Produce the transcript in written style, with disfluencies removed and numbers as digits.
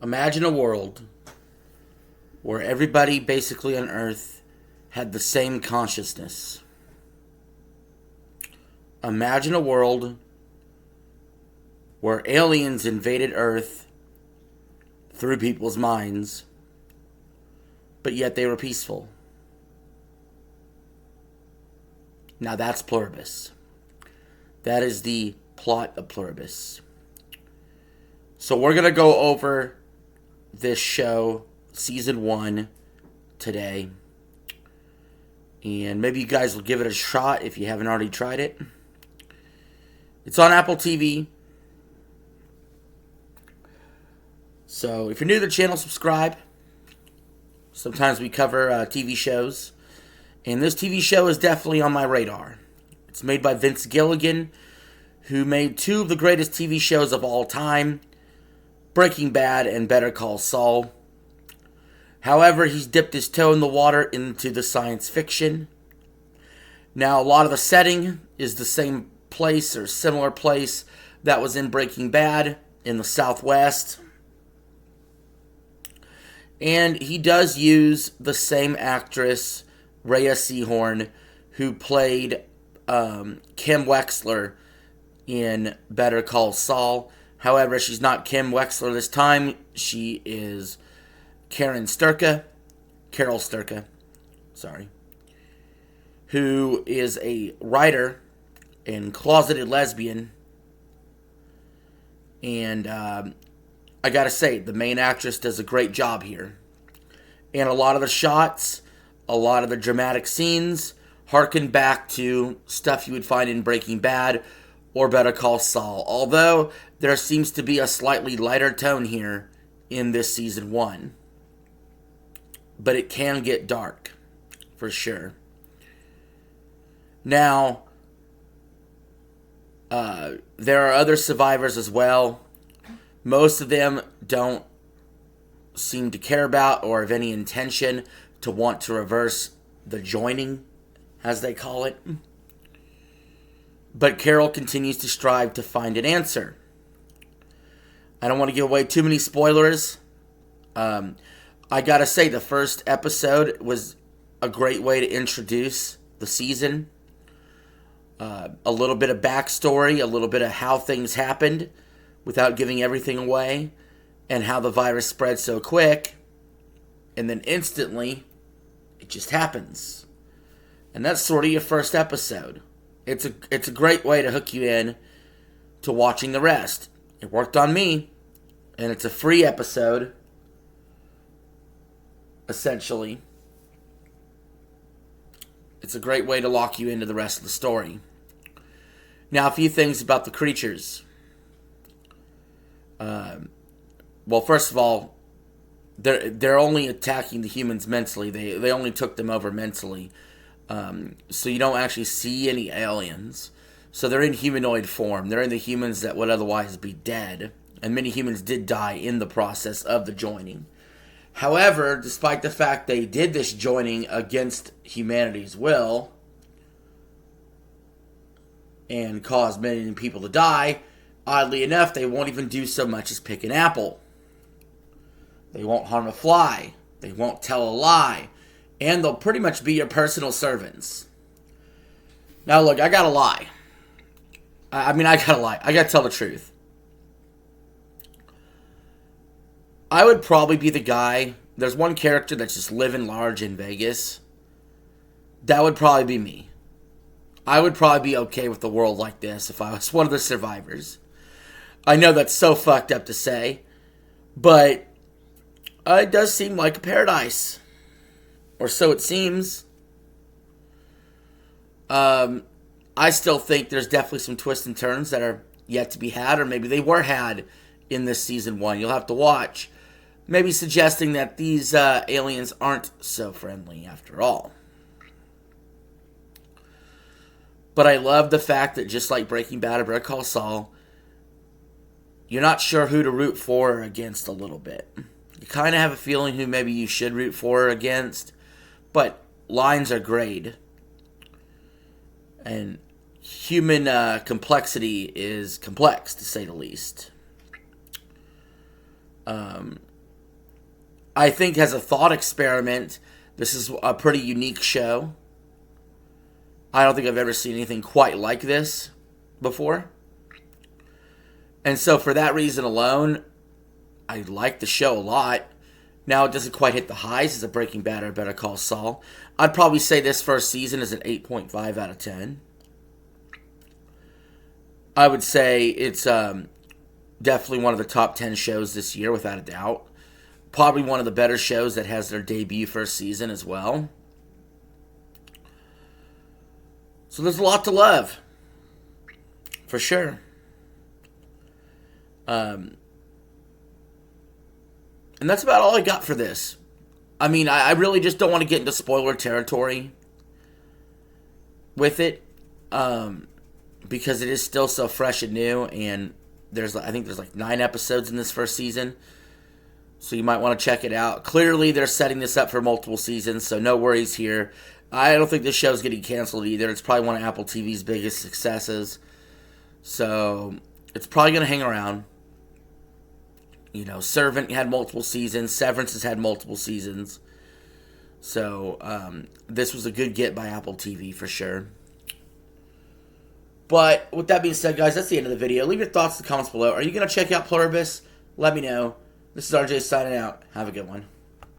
Imagine a world where everybody basically on Earth had the same consciousness. Imagine a world where aliens invaded Earth through people's minds, but yet they were peaceful. Now that's Pluribus. That is the plot of Pluribus. So we're going to go over this show, Season 1, today. And maybe you guys will give it a shot if you haven't already tried it. It's on Apple TV. So if you're new to the channel, subscribe. Sometimes we cover TV shows. And this TV show is definitely on my radar. It's made by Vince Gilligan, who made two of the greatest TV shows of all time, Breaking Bad and Better Call Saul. However, he's dipped his toe in the water into the science fiction. Now, a lot of the setting is the same place or similar place that was in Breaking Bad in the Southwest. And he does use the same actress, Rhea Seehorn, who played Kim Wexler in Better Call Saul. However, she's not Kim Wexler this time. She is Carol Sturka, who is a writer and closeted lesbian. And I gotta say, the main actress does a great job here. And a lot of the shots, a lot of the dramatic scenes harken back to stuff you would find in Breaking Bad or Better Call Saul. Although there seems to be a slightly lighter tone here in this Season 1. But it can get dark, for sure. Now, there are other survivors as well. Most of them don't seem to care about or have any intention to want to reverse the joining, as they call it. But Carol continues to strive to find an answer. I don't want to give away too many spoilers. I gotta say, the first episode was a great way to introduce the season. A little bit of backstory, a little bit of how things happened without giving everything away, and how the virus spread so quick, and then instantly, it just happens. And that's sort of your first episode. It's a great way to hook you in to watching the rest. It worked on me, and it's a free episode, essentially. It's a great way to lock you into the rest of the story. Now, a few things about the creatures. Well, first of all, they're only attacking the humans mentally. They only took them over mentally. So you don't actually see any aliens. So they're in humanoid form. They're in the humans that would otherwise be dead. And many humans did die in the process of the joining. However, despite the fact they did this joining against humanity's will and caused many people to die, oddly enough, they won't even do so much as pick an apple. They won't harm a fly. They won't tell a lie. And they'll pretty much be your personal servants. Now look, I gotta lie. I gotta lie. I gotta tell the truth. I would probably be the guy. There's one character that's just living large in Vegas. That would probably be me. I would probably be okay with the world like this if I was one of the survivors. I know that's so fucked up to say, but it does seem like a paradise. Or so it seems. I still think there's definitely some twists and turns that are yet to be had, or maybe they were had in this Season 1. You'll have to watch. Maybe suggesting that these aliens aren't so friendly after all. But I love the fact that just like Breaking Bad or Better Call Saul, you're not sure who to root for or against a little bit. You kind of have a feeling who maybe you should root for or against, but lines are grayed. And human complexity is complex, to say the least. I think as a thought experiment, this is a pretty unique show. I don't think I've ever seen anything quite like this before. And so for that reason alone, I like the show a lot. Now, it doesn't quite hit the highs as a Breaking Bad or Better Call Saul. I'd probably say this first season is an 8.5 out of 10. I would say it's definitely one of the top 10 shows this year, without a doubt. Probably one of the better shows that has their debut first season as well. So there's a lot to love, for sure. And that's about all I got for this. I mean, I really just don't want to get into spoiler territory with it, because it is still so fresh and new, and I think there's like 9 episodes in this first season, so you might want to check it out. Clearly, they're setting this up for multiple seasons, so no worries here. I don't think this show's getting canceled either. It's probably one of Apple TV's biggest successes, so it's probably going to hang around. You know, Servant had multiple seasons. Severance has had multiple seasons. So, this was a good get by Apple TV for sure. But, with that being said, guys, that's the end of the video. Leave your thoughts in the comments below. Are you going to check out Pluribus? Let me know. This is RJ signing out. Have a good one.